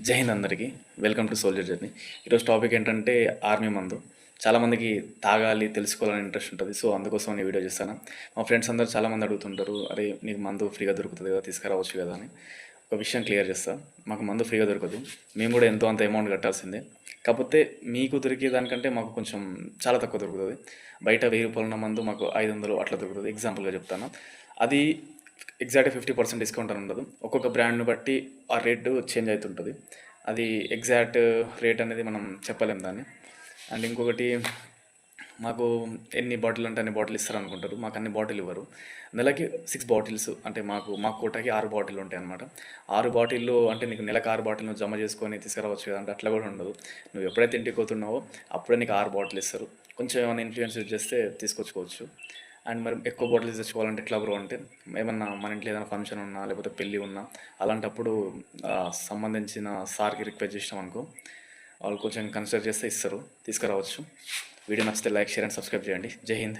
జై హింద్ అందరికీ. Welcome to soldier journey. ఈరోజు టాపిక్ ఏంటంటే ఆర్మీ మందు. చాలామందికి తాగాలి, తెలుసుకోవాలని ఇంట్రెస్ట్ ఉంటుంది. సో అందుకోసం నేను వీడియో చేస్తాను. మా ఫ్రెండ్స్ అందరూ చాలామంది అడుగుతుంటారు, అరే నీకు మందు ఫ్రీగా దొరుకుతుంది కదా, తీసుకురావచ్చు కదా అని. ఒక విషయం క్లియర్ చేస్తా, మాకు మందు ఫ్రీగా దొరకదు. మేము కూడా ఎంతో అంత అమౌంట్ కట్టాల్సిందే. కాకపోతే మీకు దొరికే దానికంటే మాకు కొంచెం చాలా తక్కువ దొరుకుతుంది. బయట 1000 రూపాయల ఉన్న మందు మాకు 500 అట్లా దొరుకుతుంది. ఎగ్జాంపుల్గా చెప్తాను. అది ఎగ్జాక్ట్గా 50% డిస్కౌంట్ అని ఉండదు. ఒక్కొక్క బ్రాండ్ని బట్టి ఆ రేటు చేంజ్ అవుతుంటుంది. అది ఎగ్జాక్ట్ రేట్ అనేది మనం చెప్పలేం దాన్ని. అండ్ ఇంకొకటి, మాకు ఎన్ని బాటిల్ అంటే అన్ని బాటిల్ ఇస్తారు అనుకుంటారు. మాకు అన్ని బాటిల్ ఇవ్వరు. నెలకి 6 బాటిల్స్ అంటే మా కోటకి 6 బాటిల్ ఉంటాయి అనమాట. 6 బాటిల్లో అంటే నీకు నెలకు 6 బాటిల్ నువ్వు జమ చేసుకొని తీసుకురావచ్చు కదా అంటే అట్లా కూడా ఉండదు. నువ్వు ఎప్పుడైతే ఇంటికి పోతున్నావో అప్పుడే నీకు 6 బాటిల్ ఇస్తారు. కొంచెం ఏమైనా ఇన్ఫ్లుయెన్స్ యూజ్ చేస్తే తీసుకొచ్చుకోవచ్చు. అండ్ మరి ఎక్కువ బాటిల్స్ తెచ్చుకోవాలంటే ఎట్లా బ్రో అంటే, ఏమన్నా మన ఇంట్లో ఏదైనా ఫంక్షన్ ఉన్నా లేకపోతే పెళ్ళి ఉన్నా అలాంటప్పుడు సంబంధించిన సార్కి రిక్వెస్ట్ చేసినాం అనుకో, వాళ్ళు కొంచెం కన్సిడర్ చేస్తే ఇస్తారు, తీసుకురావచ్చు. వీడియో నచ్చితే లైక్, షేర్ అండ్ సబ్స్క్రైబ్ చేయండి. జై హింద్.